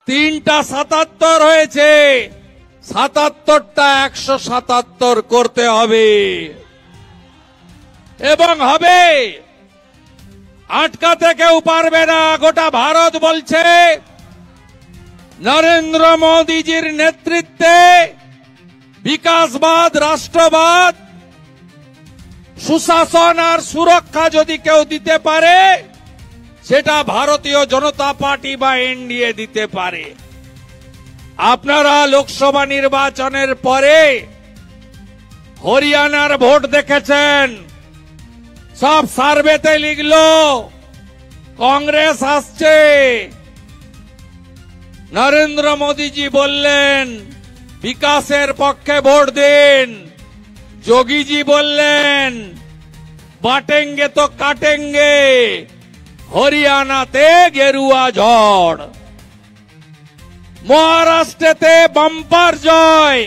3টা 77 হয়েছে, 77টা 177 করতে হবে এবং হবে। আটকাতে কেউ পারবে না। গোটা ভারত বলছে নরেন্দ্র মোদীজির নেতৃত্বে বিকাশবাদ, রাষ্ট্রবাদ, সুশাসন আর সুরক্ষা যদি কেউ দিতে পারে সেটা ভারতীয় জনতা পার্টি বা এনডিএ দিতে পারে। আপনারা লোকসভা নির্বাচনের পরে হরিয়ানার ভোট দেখেছেন। সব সার্ভেতে লিখলো কংগ্রেস আসছে। নরেন্দ্র মোদীজি বললেন বিকাশের পক্ষে ভোট দিন। যোগীজি বললেন বাটেঙ্গে তো কাটেঙ্গে। হরিয়ানাতে গেরুয়া ঝড়, মহারাষ্ট্রেতে বাম্পার জয়,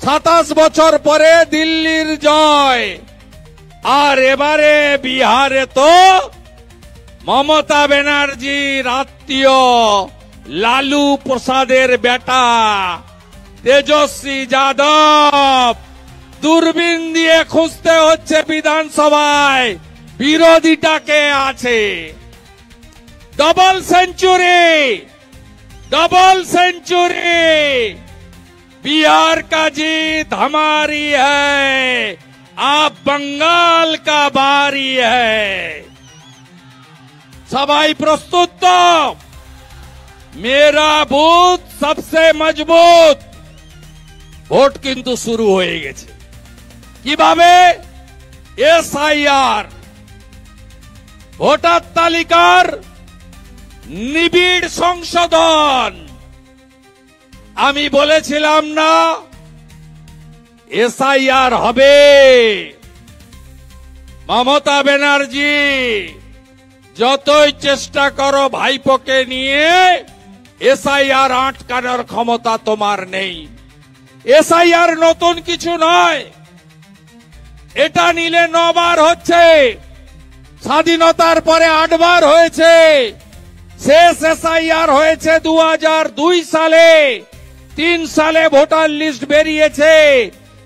27 বছর পরে দিল্লির জয়, আর এবারে বিহারে তো মমতা ব্যানার্জির আত্মীয় লালু প্রসাদের বেটা তেজস্বী যাদব দূরবীন দিয়ে খুঁজতে হচ্ছে বিধানসভায় বিরোধীটাকে আছে। डबल सेंचुरी बिहार का जीत हमारी है, आप बंगाल का बारी है। सबाई प्रस्तुत तो मेरा बूथ सबसे मजबूत। ভোট কিন্তু শুরু হয়ে গেছে। কিভাবে? এসআইআর, ভোটার তালিকার নিবিড় সংশোধন। আমি বলেছিলাম না এসআইআর হবে। মমতা ব্যানার্জি যতই চেষ্টা করো ভাইপোকে নিয়ে এসআইআর আটকানোর ক্ষমতা তোমার নেই। এসআইআর নতুন কিছু নয়, এটা নিলে 9 বার হচ্ছে। স্বাধীনতার পরে 8 বার হয়েছে। শেষ এসআইআর হয়েছে 2002 সালে। 3 সালে ভোটার লিস্ট বেরিয়েছে।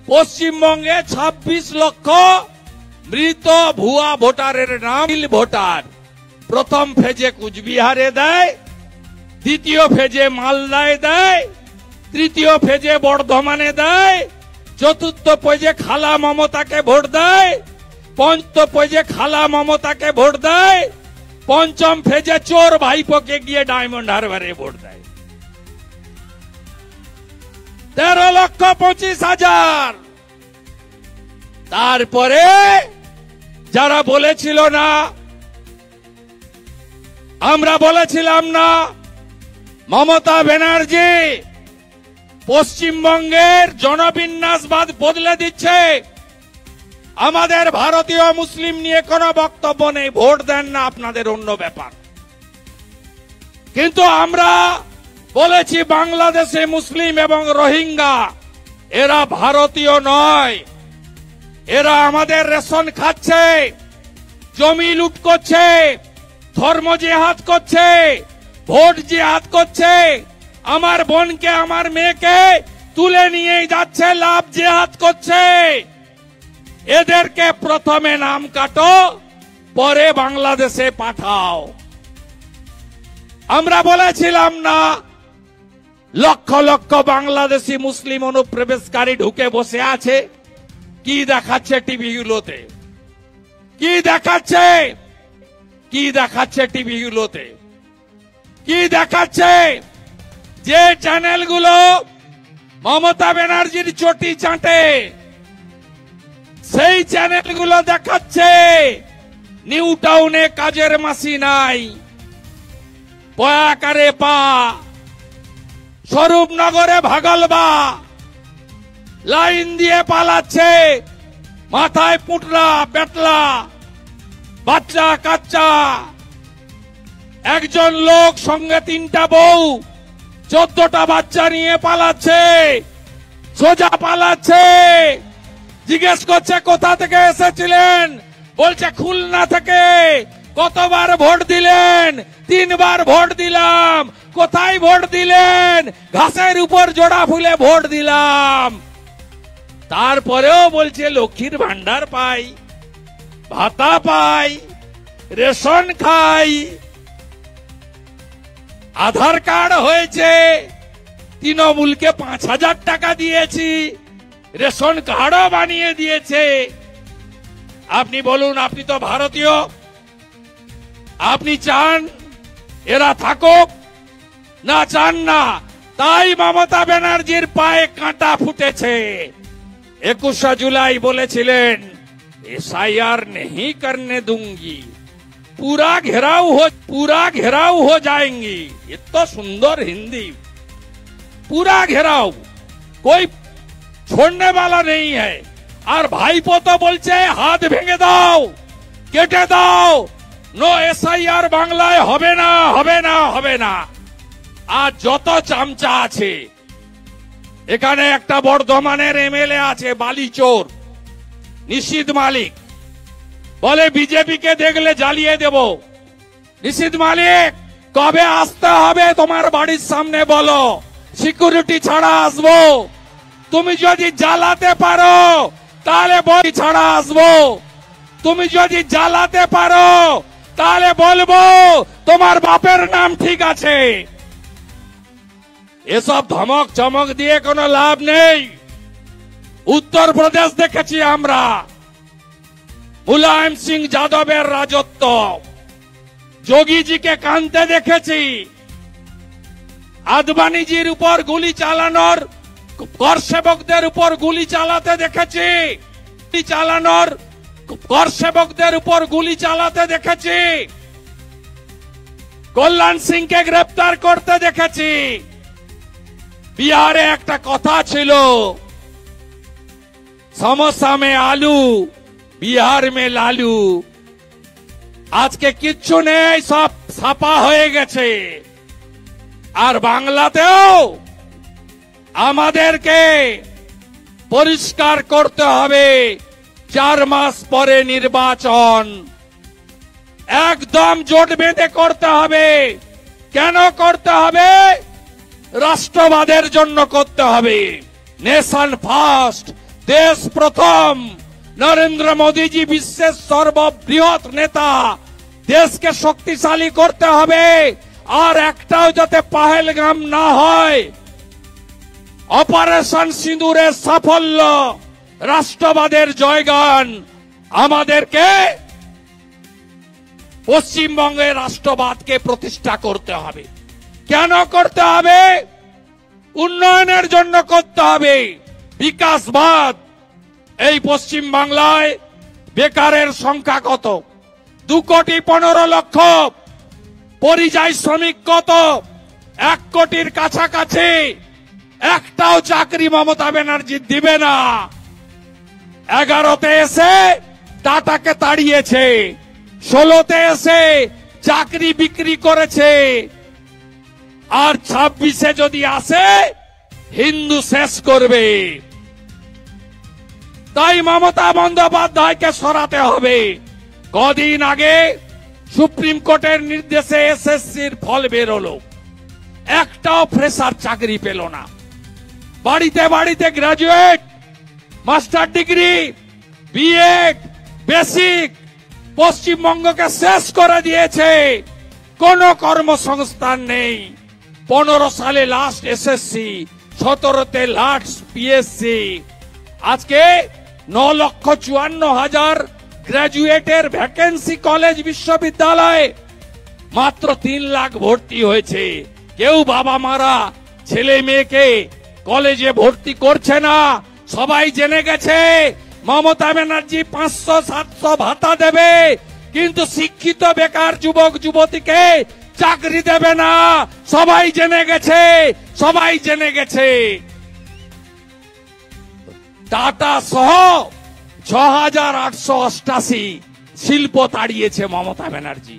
পশ্চিমবঙ্গে 26 লক্ষ মৃত ভুয়া ভোটারের নাম। ভোটার প্রথম ফেজে কুচবিহারে দেয়, দ্বিতীয় ফেজে মালদায় দেয়, তৃতীয় ফেজে বর্ধমানে দেয়, চতুর্থ ফেজে খালা মমতাকে ভোট দেয়, পঞ্চম ফেজে খালা মমতাকে ভোট দেয়, পঞ্চম ফেজে চোর ভাইপোকে গিয়ে ডায়মন্ড হারবারে ভোট দেয়। 13,25,000। তারপরে যারা বলেছিল না, আমরা বলেছিলাম না মমতা ব্যানার্জি পশ্চিমবঙ্গের জনবিন্যাসবাদ বদলে দিচ্ছে, আমাদের ভারতীয় মুসলিম নিয়ে কোনো বক্তব্য নেই, ভোট দেন না আপনাদের অন্য ব্যাপার। কিন্তু আমরা বলেছি বাংলাদেশে মুসলিম এবং রোহিঙ্গা এরা ভারতীয় নয়, এরা আমাদের রেশন খাচ্ছে, জমি লুট করছে, ধর্ম জিহাদ করছে, ভোট জিহাদ করছে, আমার বোনকে আমার মেয়েকে তুলে নিয়ে যাচ্ছে, লাভ জিহাদ করছে। এদেরকে প্রথমে নাম কাটো, পরে বাংলাদেশে পাঠাও। আমরা বলেছিলাম না লক্ষ লক্ষ বাংলাদেশি মুসলিম অনুপ্রবেশকারী ঢুকে বসে আছে। কি দেখাচ্ছে টিভিগুলোতে? কি দেখাচ্ছে? কি দেখাচ্ছে টিভিগুলোতে? কি দেখাচ্ছে? যে চ্যানেলগুলো মমতা ব্যানার্জির চটি চাটে সেই চ্যানেলগুলো দেখাচ্ছে নিউ টাউনে কাজের মাসি নাই, পয়াকারে পা, স্বরূপনগরে ভাগলবা, লাইন দিয়ে পালাচ্ছে, মাথায় পুটলা পেটলা, বাচ্চা কাচ্চা, একজন লোক সঙ্গে 3টা বউ, 14টা বাচ্চা নিয়ে পালাচ্ছে, সোজা পালাচ্ছে। জিজ্ঞেস করছে কোথা থেকে এসেছিলেন, বলছে খুলনা থেকে। কতবার ভোট দিলেন? 3 বার ভোট দিলাম। কোথায় ভোট দিলেন? ঘাসের উপর জোড়া ফুলে ভোট দিলাম। তারপরেও বলছে লক্ষ্মীর ভান্ডার পাই, ভাতা পাই, রেশন খাই, আধার কার্ড হয়েছে, তৃণমূলকে 5,000 টাকা দিয়েছি, রেশন কার্ডও বানিয়ে দিয়েছে। আপনি বলুন, আপনি তো ভারতীয়, আপনি চান এরা থাকুক না চান না? তাই মমতা ব্যানার্জির পায়ে কাঁটা ফুটেছে। 21 जुलाई বলেছিলেন एसआईआर नहीं करने दूंगी, पूरा घेराव हो जाएंगी। ये तो सुंदर हिंदी, पूरा घेराव, कोई छोड़ने वाला नहीं है। और भाईपो तो बोलছে हाथ ভেঙে দাও, কেটে দাও, নো এসআইআর বাংলায় হবে না, হবে না, হবে না। আর যত চামচা আছে, এখানে একটা বর্ধমানের এমএলএ আছে বালিচোর নিশীথ মালিক, বলে বিজেপি কে দেখলে জ্বালিয়ে দেব। নিশীথ মালিক, কবে আসতে হবে তোমার বাড়ির সামনে বলো, সিকিউরিটি ছাড়া আসবো। তুমি যদি জ্বালাতে পারো তাহলে বলি ছাড়া আসবো, তুমি যদি জ্বালাতে পারো তাহলে বলবো তোমার বাপের নাম ঠিক আছে। এসব ধমক চমক দিয়ে কোনো লাভ নেই। উত্তরপ্রদেশ দেখেছি আমরা, মুলায়ম সিং যাদবের রাজত্ব, যোগীজিকে কাঁদতে দেখেছি, আদবানিজির উপর গুলি চালানোর, কর সেবকদের উপর গুলি চালাতে দেখেছি, কর সেবকদের উপর গুলি চালাতে দেখেছি, কল্যাণ সিংকে গ্রেপ্তার করতে দেখেছি। বিহারে একটা কথা ছিল, সমোসা মে আলু, বিহার মে লালু। আজকে কিচ্ছু নেই, সব ছাপা হয়ে গেছে। আর বাংলাতেও আমাদেরকে পরিষ্কার করতে হবে, 4 মাস পরে নির্বাচন, একদম জোট বেঁধে করতে হবে। কেন করতে হবে? রাষ্ট্রবাদের জন্য করতে হবে। নেশন ফার্স্ট, দেশ প্রথম। নরেন্দ্র মোদীজি বিশ্বের সর্ববৃহৎ নেতা, দেশকে শক্তিশালী করতে হবে। আর একটাও যাতে পাহেলগাম না হয়। অপারেশন সিঁদুরের সাফল্য, রাষ্ট্রবাদের জয়গান। আমাদেরকে পশ্চিমবঙ্গে রাষ্ট্রবাদকে প্রতিষ্ঠা করতে হবে। কেন করতে হবে? উন্নয়নের জন্য করতে হবে, বিকাশবাদ। এই পশ্চিম বাংলায় বেকারের সংখ্যা কত? 2,15,00,000। পরিযায়ী শ্রমিক কত? 1 কোটির কাছাকাছি। একটাও চাকরি মমতা ব্যানার্জি দিবে না। 11তে এসে টাটাকে তাড়িয়েছে, 16তে এসে চাকরি বিক্রি করেছে। আর 26-এ যদি আসে হিন্দু শেষ করবে। তাই মমতা বন্দ্যোপাধ্যায়কে সরাতে হবে। কদিন আগে সুপ্রিম কোর্টের নির্দেশে এসএসসির ফল বেরোলো, একটাও ফ্রেশার চাকরি পেল না। বাড়িতে বাড়িতে graduate, master degree, BEd, basic পশ্চিমবঙ্গকে শেষ করে দিয়েছে। কোনো কর্মসংস্থান নেই। 15 সালে লাস্ট এসএসসি, 17তে লাস্ট পিএসসি। আজকে 9,54,000 গ্রাজুয়েটের ভ্যাকেন্সি কলেজ বিশ্ববিদ্যালয়ে, মাত্র 3 লাখ ভর্তি হয়েছে। কেউ বাবা মারা ছেলে মেয়েকে কলেজে ভর্তি করছে না। সবাই জেনে গেছে মমতা ব্যানার্জি 500-700 ভাতা দেবে, কিন্তু শিক্ষিত বেকার যুবক যুবতীকে চাকরি দেবে না। সবাই জেনে গেছে, সবাই জেনে গেছে। টাটা সহ 6,888 শিল্প তাড়িয়েছে মমতা ব্যানার্জি।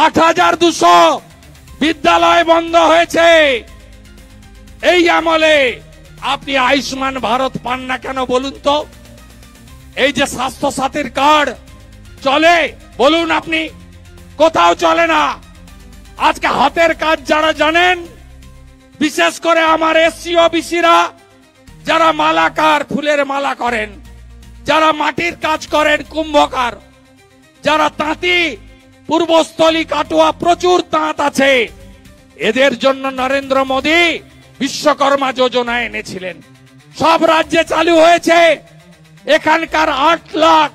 8,200 বিদ্যালয় বন্ধ হয়েছে। এই আমলে আপনি আয়ুষ্মান ভারত পান না কেন বলুন তো? এই যে স্বাস্থ্য সাথীর কার্ড চলে, বলুন আপনি, কোথাও চলে না। আজকে হাতের কাজ যারা জানেন, বিশেষ করে আমার এসসি ওবিসিরা, যারা মালাকার, ফুলের মালা করেন, যারা মাটির কাজ করেন, কুম্ভকার, যারা তাঁতি, পূর্বস্থলী, কাটুয়া, প্রচুর তাঁত আছে, এদের জন্য নরেন্দ্র মোদী বিশ্বকর্মা যোজনা এনেছিলেন। সব রাজ্যে চালু হয়েছে। এখানকার 8 লাখ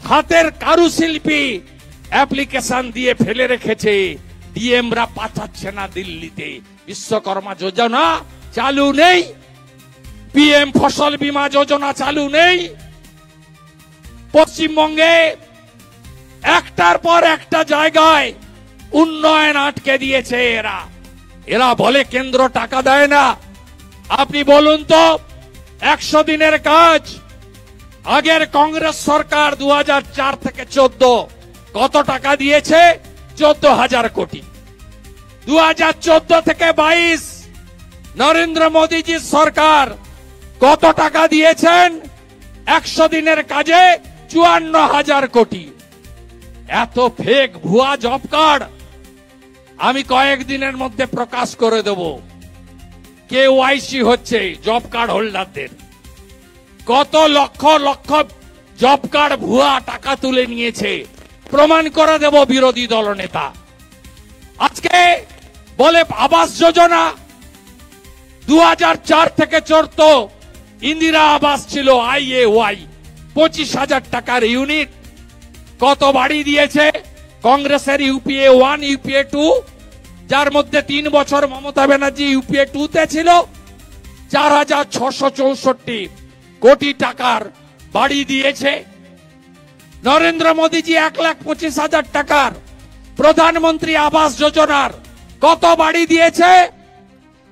হাতের কারুশিল্পী অ্যাপ্লিকেশন দিয়ে ফেলে রেখেছে, ডিএমরা পাঠাচ্ছে না দিল্লিতে। বিশ্বকর্মা যোজনা চালু নেই, পিএম ফসল বীমা যোজনা চালু নেই। পশ্চিমবঙ্গে একটার পর একটা জায়গায় উন্নয়ন আটকে দিয়েছে এরা। এরা বলে কেন্দ্র টাকা দেয় না। আপনি বলুন তো, 100 দিনের কাজ আগের কংগ্রেস সরকার 2004 থেকে 14 কত টাকা দিয়েছে? 14,000 কোটি। 2014 থেকে 22 নরেন্দ্র মোদীজির সরকার কত টাকা দিয়েছেন? 100 দিনের কাজে 54,000 কোটি। এত ফেক ভুয়া জব কার্ড আমি কয়েকদিনের মধ্যে প্রকাশ করে দেব। কেওয়াইসি হচ্ছে জব কার্ড হোল্ডারদের। কত লক্ষ লক্ষ জব কার্ড ভুয়া টাকা তুলে নিয়েছে প্রমাণ করে দেব বিরোধী দলনেতা। আজকে বলে আবাস যোজনা 2004 থেকে চলত, ইন্দিরা আবাস ছিল IAY, 25,000 টাকার ইউনিট। কত বাড়ি দিয়েছে? কংগ্রেসের UPA 1, UPA 2, যার মধ্যে 3 বছর মমতা ব্যানার্জি UPA 2 তে ছিল, 4,664 কোটি টাকার বাড়ি দিয়েছে। নরেন্দ্র মোদীজি 1,25,000 টাকার প্রধানমন্ত্রী আবাস যোজনার কত বাড়ি দিয়েছে?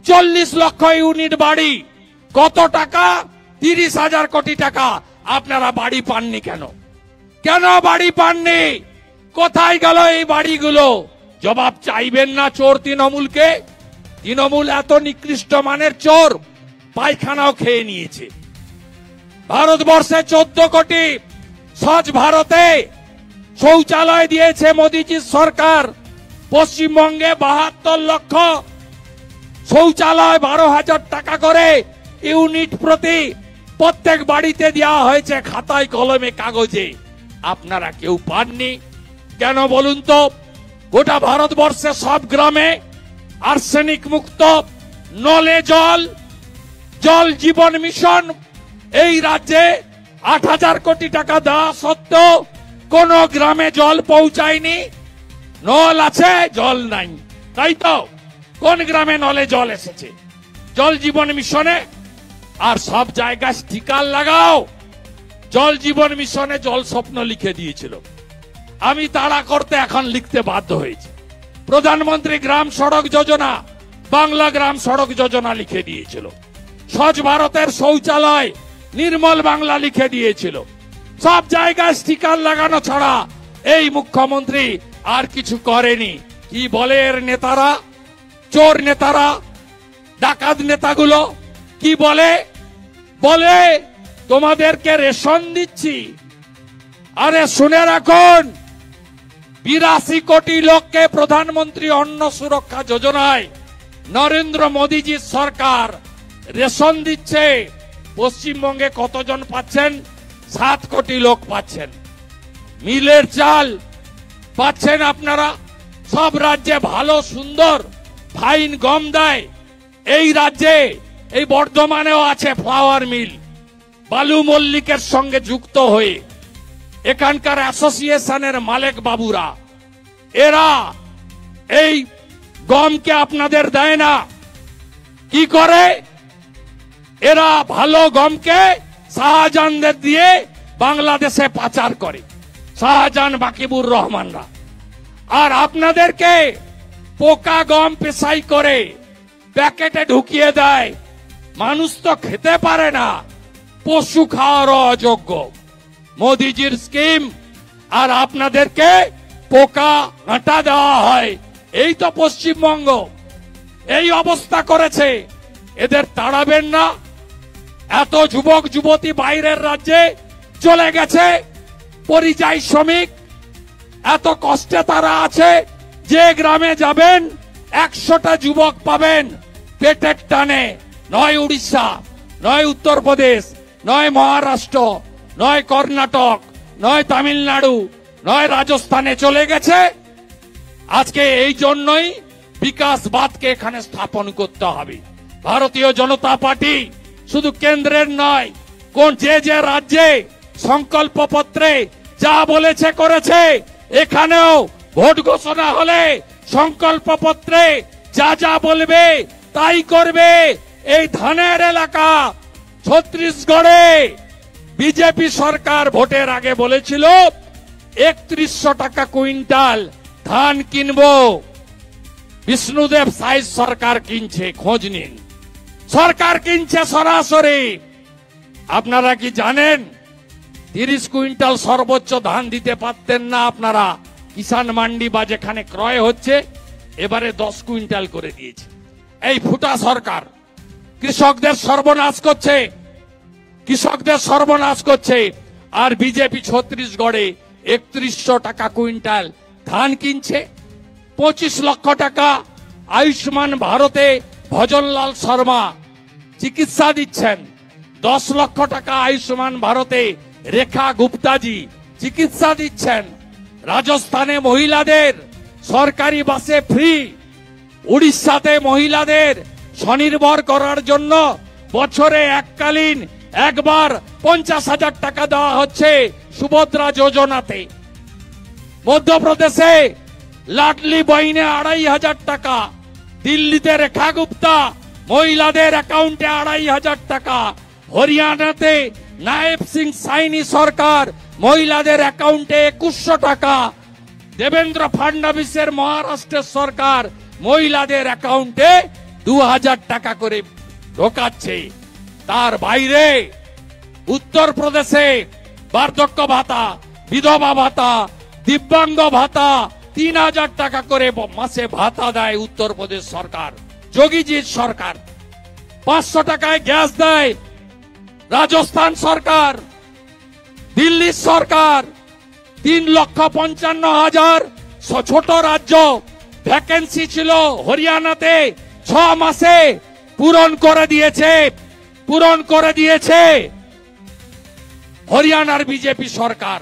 40 লক্ষ ইউনিট বাড়ি। কত টাকা? 30,000 কোটি টাকা। আপনারা বাড়ি পাননি কেন? কেন বাড়ি পাননি? কোথায় গেল এই বাড়িগুলো? জবাব চাইবেন না চোর তৃণমূলকে? তৃণমূল এত নিকৃষ্ট মানের চোর, পায়খানাও খেয়ে নিয়েছে। ভারতবর্ষে 14 কোটি স্বচ্ছ ভারতে শৌচালয় দিয়েছে মোদীজির সরকার। পশ্চিমবঙ্গে 72 লক্ষ শৌচালয়, 12,000 টাকা করে ইউনিট প্রতি প্রত্যেক বাড়িতে দেওয়া হয়েছে, খাতায় কলমে কাগজে। আপনারা কেউ পাননি কেন বলুন তো? গোটা ভারতবর্ষে সব গ্রামে আর্সেনিক মুক্ত নলে জল, জল জীবন মিশন, এই রাজ্যে 8,000 কোটি টাকা দেওয়া সত্ত্বেও কোন গ্রামে জল পৌঁছায়নি। নল আছে, জল নাই, তাই তো? কোন গ্রামে নলে জল এসেছে? জল জীবন মিশনে। আর সব জায়গায় স্টিকার লাগাও, জল জীবন মিশনে জল স্বপ্ন লিখে দিয়েছিল। আমি তাড়া করতে এখন লিখতে বাধ্য হয়েছি। প্রধানমন্ত্রী গ্রাম সড়ক যোজনা, বাংলা গ্রাম সড়ক যোজনা লিখে দিয়েছিল। স্বচ্ছ ভারতের শৌচালয়, নির্মল বাংলা লিখে দিয়েছিল। সব জায়গায় স্টিকার লাগানো ছাড়া এই মুখ্যমন্ত্রী আর কিছু করেনি। কি বলে এর নেতারা, চোর নেতারা, ডাকাত নেতাগুলো কি বলে? বলে তোমাদেরকে রেশন দিচ্ছি। আরে শুনে রাখুন, 82 কোটি লোককে প্রধানমন্ত্রী অন্ন সুরক্ষা যোজনায় নরেন্দ্র মোদীজির সরকার রেশন দিচ্ছে। পশ্চিমবঙ্গে কতজন পাচ্ছেন? 7 কোটি লোক পাচ্ছেন। মিলের চাল পাচ্ছেন আপনারা। সব রাজ্যে ভালো সুন্দর ফাইন গম দেয়। এই রাজ্যে, এই বর্ধমানেও আছে ফ্লাওয়ার মিল, বালু মল্লিকের সঙ্গে যুক্ত হয়ে এখানকার অ্যাসোসিয়েশনের মালিক বাবুরা, এরা এই গমকে আপনাদের দেয় না। কি করে? এরা ভালো গমকে শাহজাহানদের দিয়ে বাংলাদেশে পাচার করে, শাহজাহান বাকিবুর রহমানরা। আর আপনাদেরকে পোকা গম পেশাই করে প্যাকেটে ঢুকিয়ে দেয়। মানুষ তো খেতে পারে না, পশু খাওয়ারও অযোগ্য মোদিজির স্কিম। আর আপনাদেরকে পোকা আটা দেওয়া হয়। এই তো পশ্চিমবঙ্গ এই অবস্থা করেছে। এদের তাড়াবেন না। এত যুবক যুবতী বাইরের রাজ্যে চলে গেছে, পরিযায়ী শ্রমিক, এত কষ্টে তারা আছে যে গ্রামে যাবেন 100টা যুবক পাবেন পেটের টানে, নয় উড়িষ্যা, নয় উত্তরপ্রদেশ, নয় মহারাষ্ট্র, নয় কর্ণাটক, নয় তামিলনাড়ু, নয় রাজস্থানে চলে গেছে। আজকে এই জন্যই বিকাশবাদকে এখানে স্থাপন করতে হবে। ভারতীয় জনতা পার্টি শুধু কেন্দ্রের নয়, কোন যে রাজ্যে সংকল্পপত্রে যা বলেছে করেছে, এখানেও ভোট ঘোষণা হলে সংকল্পপত্রে যা যা বলবে তাই করবে। এই ধানের এলাকা ছত্তিশগড়ে বিজেপি সরকার ভোটের আগে বলেছিল 3100 টাকা কুইন্টাল ধান কিনবো। বিষ্ণুদেব সাইজ সরকার কিনছে, খোঁজ নিন, সরকার কিনছে সরাসরি। আপনারা কি জানেন 30 কুইন্টাল সর্বোচ্চ ধান দিতে পারতেন না আপনারা কিষাণ মান্ডি বা যেখানে ক্রয় হচ্ছে, এবারে 10 কুইন্টাল করে দিয়েছে। এই ফুটা সরকার কৃষকদের সর্বনাশ করছে, কৃষকদের সর্বনাশ করছে। আর বিজেপি ছত্তিশগড়ে 3100 টাকা কুইন্টাল ধান কিনছে। 25 লক্ষ টাকা আয়ুষ্মান ভারতে ভজনলাল শর্মা চিকিৎসা দিচ্ছেন। 10 লক্ষ টাকা আয়ুষ্মান ভারতে রেখা গুপ্তাজি চিকিৎসা দিচ্ছেন। রাজস্থানে মহিলাদের সরকারি বাসে ফ্রি। উড়িষ্যাতে মহিলাদের স্বনির্ভর করার জন্য বছরে এককালীন একবার 50,000 টাকা দেওয়া হচ্ছে সুভদ্রা যোজনাতে। মধ্যপ্রদেশে লাডলি বহিনে 2,500 টাকা। দিল্লিতে রেখা গুপ্তা মহিলাদের অ্যাকাউন্টে 2,500 টাকা। হরিয়ানাতে নায়েব সিং সাইনি সরকার মহিলাদের অ্যাকাউন্টে 2100 টাকা। দেবেন্দ্র ফাডনবিসের মহারাষ্ট্রের সরকার মহিলাদের অ্যাকাউন্টে 2,000 টাকা করে ঢোকাচ্ছে। তার বাইরে উত্তরপ্রদেশে বার্ধক্য ভাতা, বিধবা ভাতা, দিব্যাঙ্গ ভাতা 3,000 টাকা করে মাসে ভাতা দেয় উত্তরপ্রদেশ সরকার, যোগীজির সরকার। 500 টাকায় গ্যাস দেয় রাজস্থান সরকার। দিল্লির সরকার 3,55,000 ছোট রাজ্য ভ্যাকেন্সি ছিল হরিয়ানাতে 6 মাসে পূরণ করে দিয়েছে হরিয়ানার বিজেপি সরকার।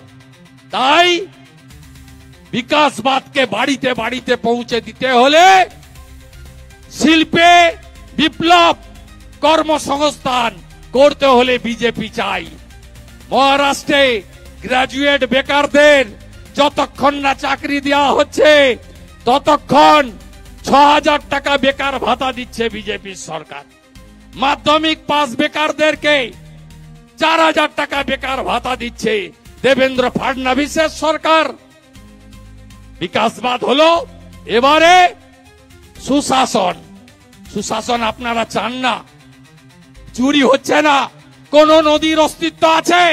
তাই বিকাশবাদকে বাড়িতে বাড়িতে পৌঁছে দিতে হলে শিল্পে বিপ্লব, কর্মসংস্থান করতে হলে বিজেপি চাই। মহারাষ্ট্রে গ্রাজুয়েট বেকারদের যতক্ষণ না চাকরি দেওয়া হচ্ছে ততক্ষণ 6,000 টাকা বেকার ভাতা দিচ্ছে বিজেপি সরকার। মাধ্যমিক পাস বেকারদেরকে 4,000 টাকা বেকার ভাতা দিচ্ছে দেবেন্দ্র ফাডনবিসের সরকার। বিকাশবাদ হলো এবারে সুশাসন। সুশাসন আপনারা চান না? চুরি হচ্ছে না? কোন নদীর অস্তিত্ব আছে?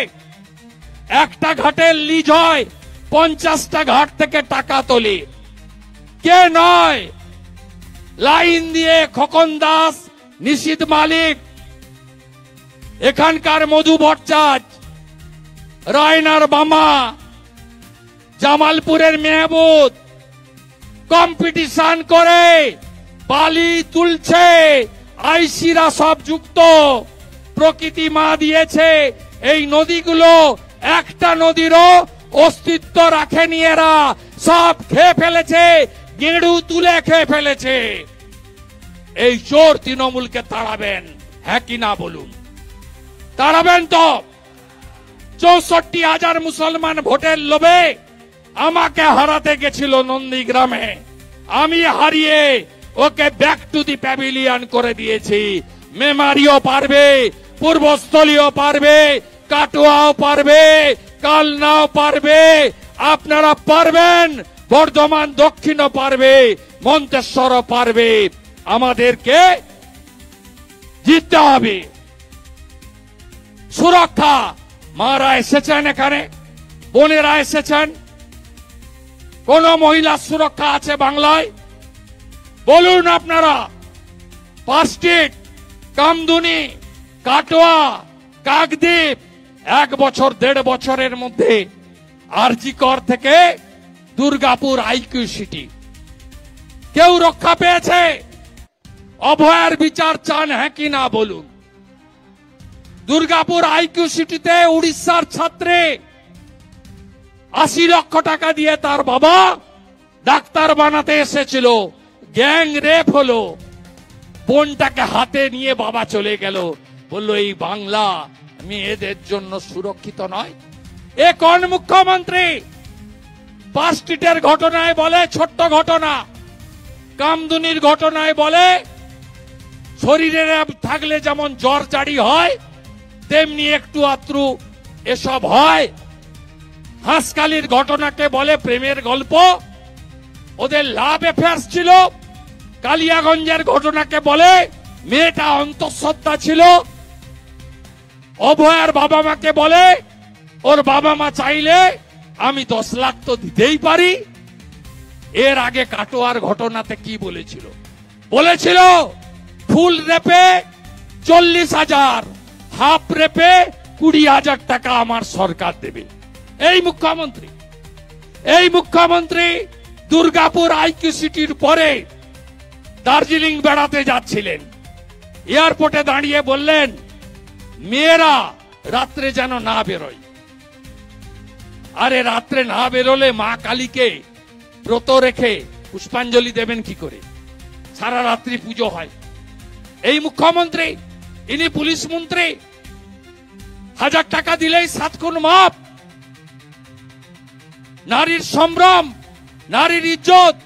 একটা ঘাটের লিজ হয়, 50টা ঘাট থেকে টাকা তোলে। কে নয়? লাইন দিয়ে খোকন দাস, নিশীথ মালিক, এখানকার মধু ভট্টাচার্য, রায়নার বামা, জামালপুরের মেহবুব কম্পিটিশন করে বালি তুলছে। আইসিরা সব যুক্ত। প্রকৃতি মা দিয়েছে এই নদীগুলো, একটা নদীরও অস্তিত্ব রাখেনি এরা, সব খেয়ে ফেলেছে, গেঁড়ু তুলে খেয়ে ফেলেছে। এই চোর তৃণমূলকে তাড়াবেন, হ্যাঁ কি না বলুন? তাড়াবেন তো? 64,000 মুসলমান ভোটের লোভে আমাকে হারাতে গেছিল নন্দীগ্রামে, আমি হারিয়ে ওকে ব্যাক টু দি প্যাভিলিয়ন করে দিয়েছি। মেমারিও পারবে, পূর্বস্থলীও পারবে, কাটোয়াও পারবে, কালনাও পারবে, আপনারা পারবেন, বর্ধমান দক্ষিণও পারবে, মন্তেশ্বরও পারবে। আমাদেরকে জিততে হবে। সুরক্ষা, মারা এসেছেন এখানে, বোনেরা এসেছেন, কোন মহিলার সুরক্ষা আছে বাংলায়? বলুন আপনারা। পার্কস্ট্রিট, কামদুনি, কাটোয়া, কাকদ্বীপ 1 বছর 1.5 বছরের মধ্যে আরজি কর থেকে দুর্গাপুর আইকিউ সিটি। কেউ রক্ষা পেয়েছে? অভয়ার বিচার চান হ্যাঁ কি না বলুন। দুর্গাপুর আইকিউ সিটিতে উড়িষ্যার ছাত্রে 80 লক্ষ টাকা দিয়ে তার বাবা ডাক্তার বানাতে এসেছিল, গ্যাং রেপ হলো, বোনটাকে হাতে নিয়ে বাবা চলে গেল, বললো এই বাংলা মেয়েদের জন্য সুরক্ষিত নয়। এ কোন মুখ্যমন্ত্রী? পার্ক স্ট্রিটের ঘটনায় বলে ছোট্ট ঘটনা, কামদুনির ঘটনায় বলে শরীরে থাকলে যেমন জ্বর জারি হয় তেমনি একটু আত্রু এসব হয়। হাঁসকালির ঘটনাকে বলে প্রেমের গল্প, ওদের লাভ অ্যাফেয়ার্স ছিল। কালিয়াগঞ্জের ঘটনাকে বলে মেয়েটা অন্তঃসত্ত্বা ছিল। অভয়ার বাবা মাকে বলে ওর বাবা মা চাইলে আমি 10 লাখ তো দিতেই পারি। এর আগে কাটোয়ার ঘটনাতে কি বলেছিল? বলেছিল ফুল রেপে 40,000, হাফ রেপে 20,000 টাকা আমার সরকার দেবে। এই মুখ্যমন্ত্রী দুর্গাপুর আইকিউ সিটির পরে দার্জিলিং বেড়াতে যাচ্ছিলেন, এয়ারপোর্টে দাঁড়িয়ে বললেন মেয়েরা রাত্রে যেন না বেরোয়। আরে রাত্রে না বেরোলে মা কালীকে ব্রত রেখে পুষ্পাঞ্জলি দেবেন কি করে? সারা রাত্রি পুজো হয়। এই মুখ্যমন্ত্রী, ইনি পুলিশ মন্ত্রী, 1000 টাকা দিলেই 7 খুন মাপ। নারীর সম্ভ্রম, নারীর ইজ্জত,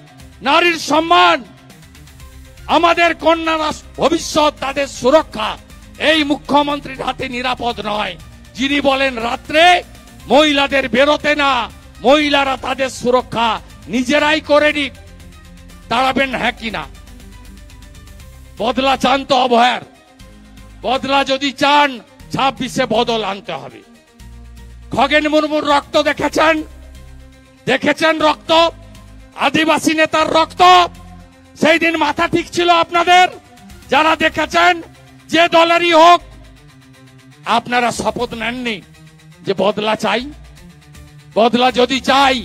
নারীর সম্মান, আমাদের কন্যারা ভবিষ্যৎ, তাদের সুরক্ষা এই মুখ্যমন্ত্রীর হাতে নিরাপদ নয়। যিনি বলেন রাত্রে মহিলাদের বেরোতে না, মহিলারা তাদের সুরক্ষা নিজেরাই করে নিক, দাঁড়াবেন হ্যাঁ কিনা? বদলা চান তো অভয়ার? বদলা যদি চান 26-এ বদল আনতে হবে। খগেন মুর্মুর রক্ত দেখেছেন রক্ত, আদিবাসী নেতার রক্ত। সেই দিন মাথা ঠিক ছিল আপনাদের? যারা দেখেছেন যে দলেরই হোক, আপনারা শপথ নেননি যে বদলা চাই। বদলা যদি চাই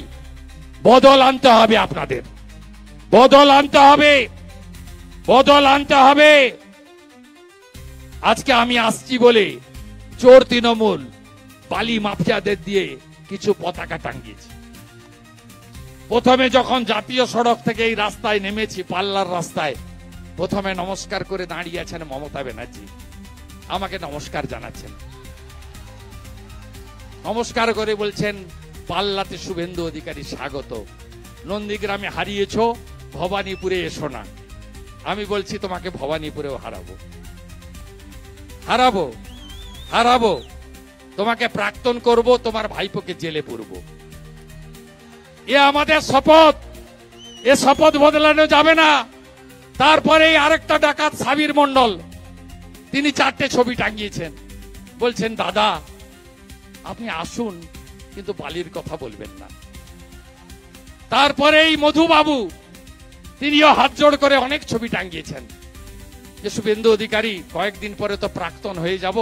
বদল আনতে হবে, আপনাদের বদল আনতে হবে, বদল আনতে হবে। আজকে আমি আসছি বলে চোর তৃণমূল বালি মাফিয়াদের দিয়ে কিছু পতাকা টাঙ্গিয়েছে। প্রথমে যখন জাতীয় সড়ক থেকে এই রাস্তায় নেমেছি, পাল্লার রাস্তায়, প্রথমে নমস্কার করে দাঁড়িয়ে আছেন মমতা ব্যানার্জি, আমাকে নমস্কার জানাচ্ছেন। নমস্কার করে বলছেন পাল্লাতে শুভেন্দু অধিকারী স্বাগত, নন্দীগ্রামে হারিয়েছ, ভবানীপুরে এসো না। আমি বলছি তোমাকে ভবানীপুরেও হারাবো, তোমাকে প্রাক্তন করব, তোমার ভাইপোকে জেলে পুরবো। এ আমাদের শপথ, এ শপথ বদলানো যাবে না। তারপরে আরেকটা ডাকাত সাবির মন্ডল, তিনি 4টে ছবি টাঙিয়েছেন, বলছেন দাদা আপনি আসুন কিন্তু বালির কথা বলবেন না। তারপরে এই মধুবাবু, তিনিও হাত জোড় করে অনেক ছবি টাঙিয়েছেন যে শুভেন্দু অধিকারী কয়েকদিন পরে তো প্রাক্তন হয়ে যাব,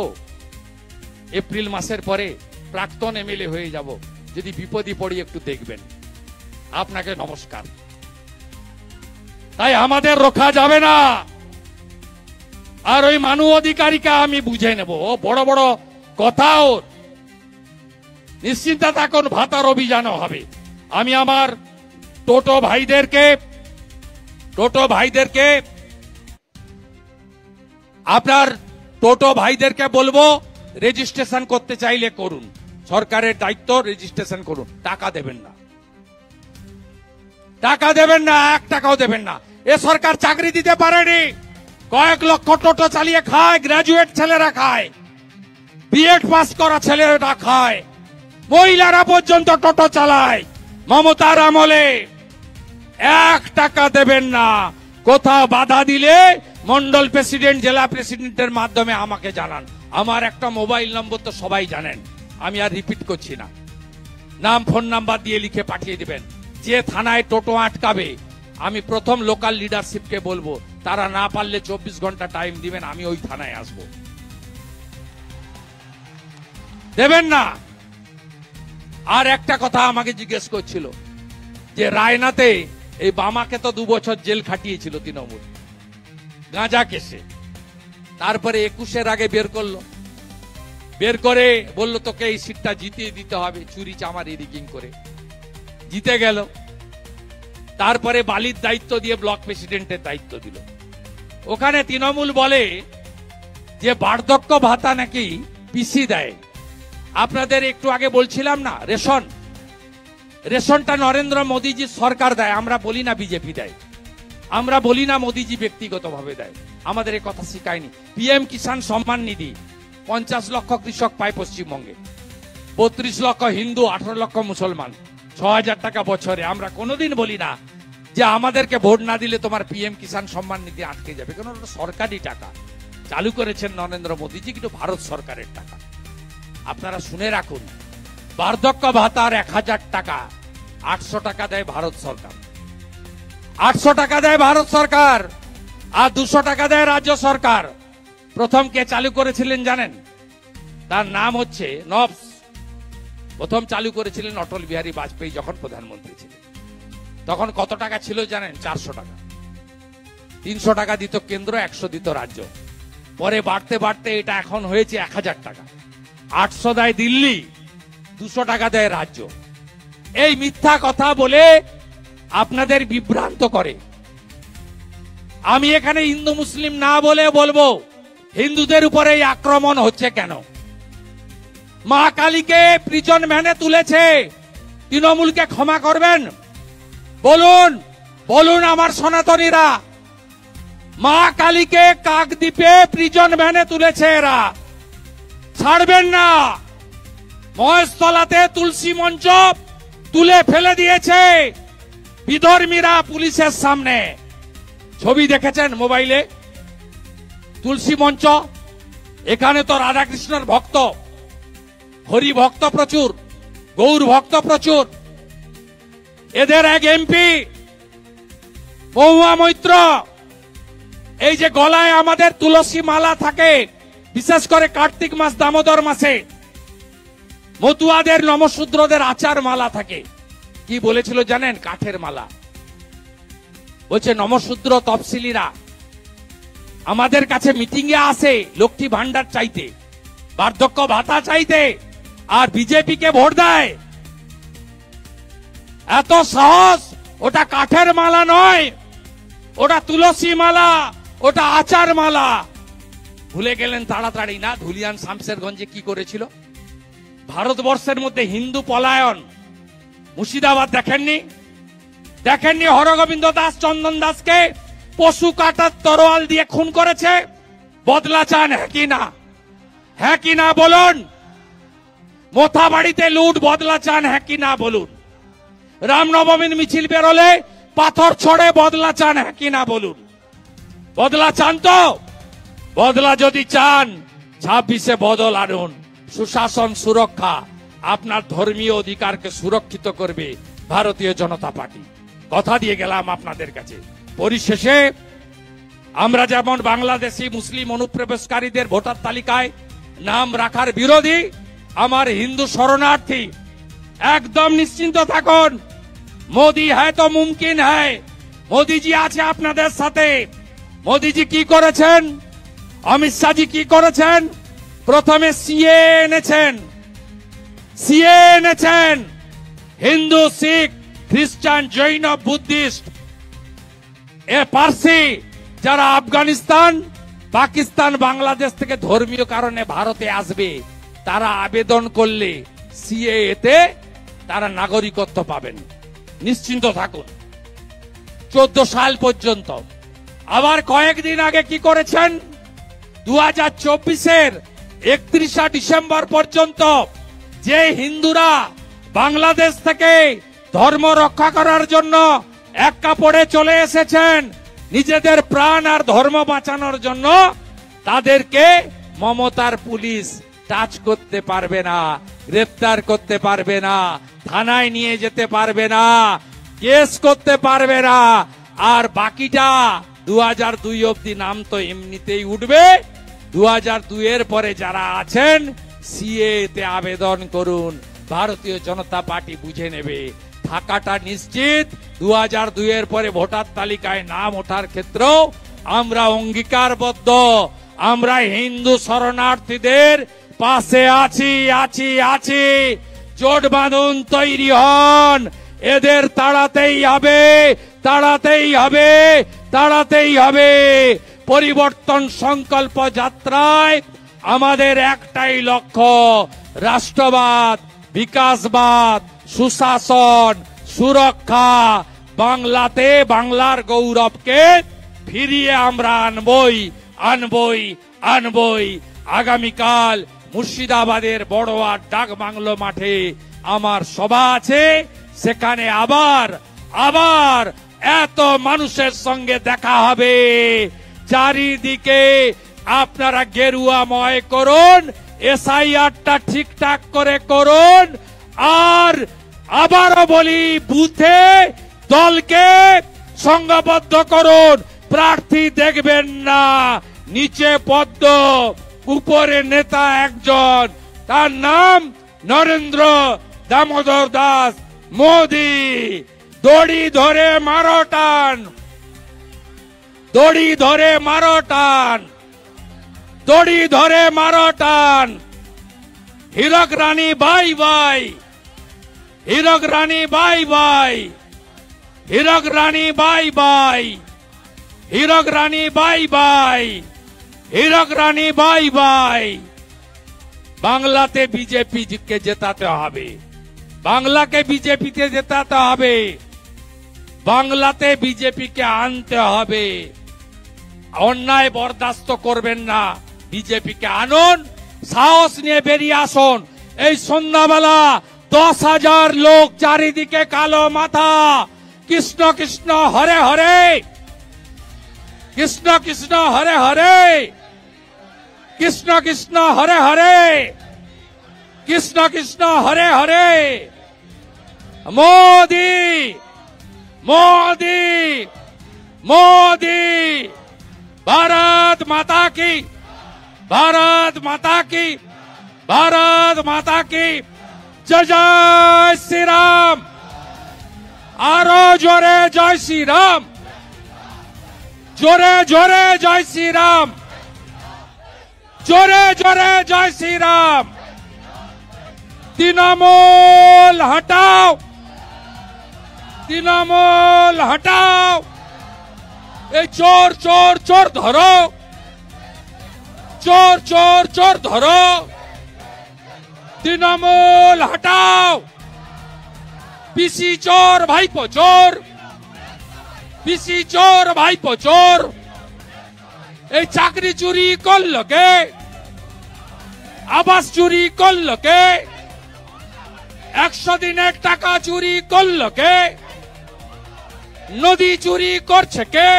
এপ্রিল মাসের পরে প্রাক্তন এমএলএ হয়ে যাব, যদি বিপদে পড়ি একটু দেখবেন। আপনাকে নমস্কার। তাই আমাদের রক্ষা যাবে না। আর ওই মানু অধিকারীকে আমি বুঝে নেব, ও বড় বড় কথা ওর, নিশ্চিন্তা থাকুন, ভাতার অভিযানও হবে। আমি আমার টোটো ভাইদেরকে বলবো রেজিস্ট্রেশন করতে চাইলে করুন, সরকারের দায়িত্ব, রেজিস্ট্রেশন করুন, টাকা দেবেন না, 1 টাকাও দেবেন না। এ সরকার চাকরি দিতে পারেনি, কয়েক লক্ষ টোটো চালিয়ে খায়, গ্রাজুয়েট ছেলেরা খায়, বিএড পাস করা ছেলেরা খায়, মহিলারা পর্যন্ত টোটো চালায়। মমতার আমলে 1 টাকা দেবেন না। কোথাও বাধা দিলে মন্ডল প্রেসিডেন্ট, জেলা প্রেসিডেন্টের মাধ্যমে আমাকে জানান। আমার একটা মোবাইল নম্বর তো সবাই জানেন, আমি আর রিপিট করছি না, নাম ফোন নাম্বার দিয়ে লিখে পাঠিয়ে দিবেন। যে থানায় টোটো আটকাবে আমি প্রথম লোকাল লিডারশিপকে বলবো, তারা না পারলে 24 ঘন্টা টাইম দিবেন, আমি ওই থানায় আসবো। দেবেন না। আর একটা কথা আমাকে জিজ্ঞেস করছিল যে রায়নাতে এই বামাকে তো 2 বছর জেল খাটিয়েছিল তৃণমূল গাঁজা কেসে, তারপরে 21-এর আগে বের করলো, বের করে বললো তোকে এই সিটটা জিতিয়ে দিতে হবে, চুরি চামারি রিগিং করে জিতে গেল। তারপরে বালির দায়িত্ব দিয়ে ব্লক প্রেসিডেন্টের দায়িত্ব দিল। ওখানে তৃণমূল বলে যে বার্ধক্য ভাতা নাকি পিসি দেয়। আপনাদের একটু আগে বলছিলাম না, রেশনটা নরেন্দ্র মোদীজি সরকার দেয়, আমরা বলি না বিজেপি দেয়, আমরা বলি না মোদীজি ব্যক্তিগতভাবে দেয়, আমাদের এই কথা শিখায়নি। পিএম কিষাণ সম্মান নিধি 50 লক্ষ কৃষক পায় পশ্চিমবঙ্গে, 32 লক্ষ হিন্দু, 18 লক্ষ মুসলমান, 6,000 টাকা বছরে। আমরা কোনোদিন বলি না যে আমাদেরকে ভোট না দিলে তোমার পিএম কিষাণ সম্মান নিধি আটকে যাবে, কারণ ওটা সরকারি টাকা, চালু করেছেন নরেন্দ্র মোদীজি, কিন্তু ভারত সরকারের টাকা। আপনারা শুনে রাখুন, বার্ধক্য ভাতার 1000 টাকা 800 টাকা দেয় ভারত সরকার, 800 টাকা দেয় ভারত সরকার, আর 200 টাকা দেয় রাজ্য সরকার। প্রথম কে চালু করেছিলেন জানেন? তার নাম হচ্ছে নবস। প্রথম চালু করেছিলেন অটল বিহারী বাজপেয়ী যখন প্রধানমন্ত্রী ছিলেন। তখন কত টাকা ছিল জানেন? 400 টাকা। 300 টাকা দিত কেন্দ্র, 100 দিত রাজ্য। পরে বাড়তে বাড়তে এটা এখন হয়েছে 1000 টাকা। 800 দেয় দিল্লি, 200 টাকা দেয় রাজ্য। এই মিথ্যা কথা বলে আপনাদের বিভ্রান্ত করে। আমি এখানে হিন্দু মুসলিম না বলে বলবো, হিন্দুদের উপরে এই আক্রমণ হচ্ছে কেন? মা কালীকে প্রিজন ভ্যানে তুলেছে, তৃণমূলকে ক্ষমা করবেন? বলুন, বলুন আমার সনাতনীরা, মা কালীকে কাকদ্বীপে প্রিজন ভ্যানে তুলেছে এরা, ছাড়বেন না। মহেশতলাতে তুলসী মঞ্চ তুলে ফেলে দিয়েছে বিধর্মীরা পুলিশের সামনে। ছবি দেখেছেন মোবাইলে? তুলসী মঞ্চ, এখানে তো রাধাকৃষ্ণের ভক্ত, হরি ভক্ত প্রচুর, গৌর ভক্ত প্রচুর। এদের এক এমপি মহুয়া মৈত্র, এই যে গলায় আমাদের তুলসী মালা থাকে, বিশেষ করে কার্তিক মাস দামোদর মাসে মতুয়াদের নমশূদ্রদের আচার মালা থাকে, কি বলেছিল জানেন? কাঠের মালা। বলছে নমশূদ্র তফসিলিরা আমাদের কাছে মিটিং এ আসে লক্ষ্মী ভান্ডার চাইতে, বার্ধক্য ভাতা চাইতে, আর বিজেপি কে ভোট দেয়। এত সাহস! ওটা কাঠের মালা নয়, ওটা তুলসী মালা, ওটা আচার মালা। ভুলে গেলেন তাড়াতাড়ি না ধুলিয়ান শামশেরগঞ্জে কি করেছিল? ভারতবর্ষের মধ্যে হিন্দু পলায়ন, মুর্শিদাবাদ দেখেননি? দেখেননি হরগোবিন্দ দাস চন্দন দাসকে পশু কাটার তরোয়াল দিয়ে খুন করেছে? বদলা চান হ্যাঁ কি না? হ্যাঁ কি না বলুন? মোথাবাড়িতে লুট, বদলা চান হ্যাঁ কি না বলুন? রামনবমীর মিছিল বেরোলে পাথর ছড়ে, বদলা চান হ্যাঁ কি না বলুন? বদলা চান তো? বদলা যদি চান 26-এ বদল আনুন। সুশাসন, সুরক্ষা, আপনার ধর্মীয় অধিকারকে সুরক্ষিত করবে ভারতীয় জনতা পার্টি। কথা দিয়ে গেলাম আপনাদের কাছে। পরিশেষে আমরা যেমন বাংলাদেশি মুসলিম অনুপ্রবেশকারীদের ভোটার তালিকায় নাম রাখার বিরোধী, আমার হিন্দু শরণার্থী একদম নিশ্চিন্ত থাকুন। মোদি হ্যায় তো মুমকিন হ্যায়, মোদিজি আছে আপনাদের সাথে। মোদিজি কি করেছেন? অমিত শাহজি কি করেছেন? প্রথমে সিএ এনেছেন, হিন্দু, শিখ, খ্রিস্টান, জৈন, বুদ্ধিস্ট, পার্সি যারা আফগানিস্তান, পাকিস্তান, বাংলাদেশ থেকে ধর্মীয় কারণে ভারতে আসবে, তারা আবেদন করলে সিএ তে তারা নাগরিকত্ব পাবেন। নিশ্চিন্ত থাকুন 14 সাল পর্যন্ত। আবার কয়েকদিন আগে কি করেছেন? 2024-এর 31 ডিসেম্বর পর্যন্ত যে হিন্দুরা বাংলাদেশ থেকে ধর্ম রক্ষা করার জন্য এক কাপড়ে চলে এসেছেন নিজেদের প্রাণ আর ধর্ম বাঁচানোর জন্য, তাদেরকে মমতার পুলিশ টাচ করতে পারবে না, গ্রেফতার করতে পারবে না, থানায় নিয়ে যেতে পারবে না, কেস করতে পারবে না। আর বাকিটা 2002 অবধি নাম তো এমনিতেই উঠবে। 2002-এর পরে যারা আছেন সিএ তে আবেদন করুন, ভারতীয় জনতা পার্টি বুঝে নেবে। থাকাটা নিশ্চিত। 2002 পরে ভোটার তালিকায় নাম ওঠার ক্ষেত্রেও আমরা অঙ্গীকারবদ্ধ। আমরা হিন্দু শরণার্থীদের পাশে আছি আছি আছি। জোট বাঁধুন, তৈরি হন, এদের তাড়াতেই হবে, তাড়াতেই হবে, তাড়াতেই হবে। পরিবর্তন সংকল্প যাত্রায় আমাদের একটাই লক্ষ্য, রাষ্ট্রবাদ, বিকাশবাদ, সুশাসন, সুরক্ষা। বাংলাতে বাংলার গৌরবকে ফিরিয়ে আমরা আনবই আনবই আনবই। আগামীকাল মুর্শিদাবাদের বড়োয়ার ডাকবাংলো মাঠে আমার সভা আছে। সেখানে আবার আবার এত মানুষের সঙ্গে দেখা হবে। চারিদিকে আপনারা গেরুয়াময় করুন, এসআইআরটা ঠিকঠাক করে করুন। আর আবারও বলি, বুথে দলকে সংঘবদ্ধ করুন। প্রার্থী দেখবেন না, নিচে পদ্ম, উপরে নেতা একজন, তার নাম নরেন্দ্র দামোদর দাস মোদি। দড়ি ধরে মারো টান, দড়ি ধরে মারো টান, দড়ি ধরে মারো টান। হীরক রানী বাই বাই, হীরক রানী বাই বাই, হীরক রানী বাই বাই, হীরক রানী বাই বাই, হীরক রানী বাই বাই। বাংলাতে বিজেপি কে জেতাতে হবে, বাংলাকে বিজেপিতে জেতাতে হবে, বাংলাতে বিজেপিকে আনতে হবে। অন্যায় বরদাস্ত করবেন না, বিজেপিকে আনুন, সাহস নিয়ে বেরিয়ে আসুন। এই সন্ধ্যাবেলা 10,000 লোক, চারিদিকে কালো মাথা, কৃষ্ণ কৃষ্ণ হরে হরে, কৃষ্ণ কৃষ্ণ হরে হরে, কৃষ্ণ কৃষ্ণ হরে হরে, কৃষ্ণ কৃষ্ণ হরে হরে। মোদি মোদি মোদি। भारत माता की, भारत माता की, भारत माता की जय जय श्री राम। आरो जोरे जय श्री राम, जोरे जोरे जय श्री राम, जोरे जोरे जय श्री राम। तृणमूल हटाओ, तृणमूल हटाओ। এই চোর চোর চোর ধরো, চোর চোর চোর ধরো। তৃণমূল হটাও। পিসি চোর ভাইপো চোর, পিসি চোর ভাইপো চোর। এই চাকরি চুরি করলো কে, আবাস চুরি করলো কে, 100 দিনের টাকা চুরি করলো কে, নদী চুরি করছে কে,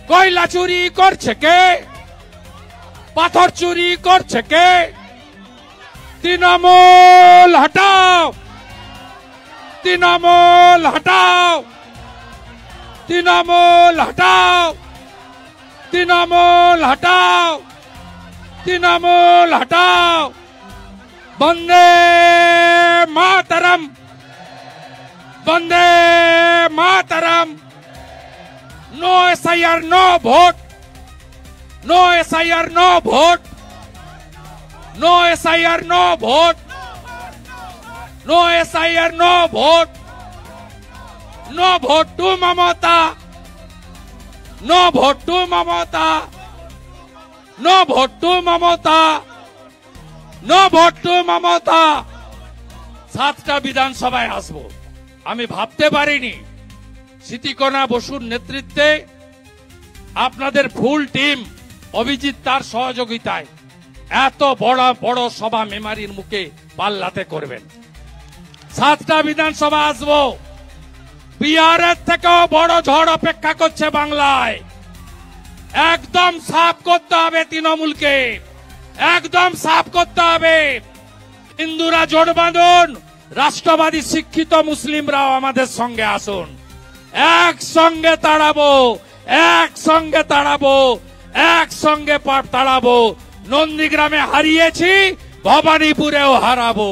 কয়লা চুরি করছে কে, পাথর চুরি করছে কে। তৃণমূল হটাও, তৃণমূল হটাও, তৃণমূল হটাও, তৃণমূল হটাও, তৃণমূল হটাও। Vande Mataram, Vande Mataram. No SIR no vote, no SIR no vote, no SIR no vote, no SIR no vote, no vote to Mamata, no vote to Mamata, no vote to Mamata, no vote to Mamata. 7টা বিধানসভায় আসবো, আমি ভাবতে পারিনি স্মৃতিকণা বসুর নেতৃত্বে আপনাদের ফুল টিম, অভিজিৎ তার সহযোগিতায় এত বড় বড় সভা মেমারির মুখে পাল্লাতে করবেন। 7টা বিধানসভা আসবো, বিহারের থেকেও বড় ঝড় অপেক্ষা করছে বাংলায়। একদম সাফ করতে হবে তৃণমূলকে, একদম সাফ করতে হবে। হিন্দুরা জোট বাঁধুন, রাষ্ট্রবাদী শিক্ষিত মুসলিমরাও আমাদের সঙ্গে আসুন। একসঙ্গে তাড়াবো, একসঙ্গে তাড়াবো, একসঙ্গে তাড়াবো। নন্দীগ্রামে হারিয়েছি, ভবানীপুরেও হারাবো।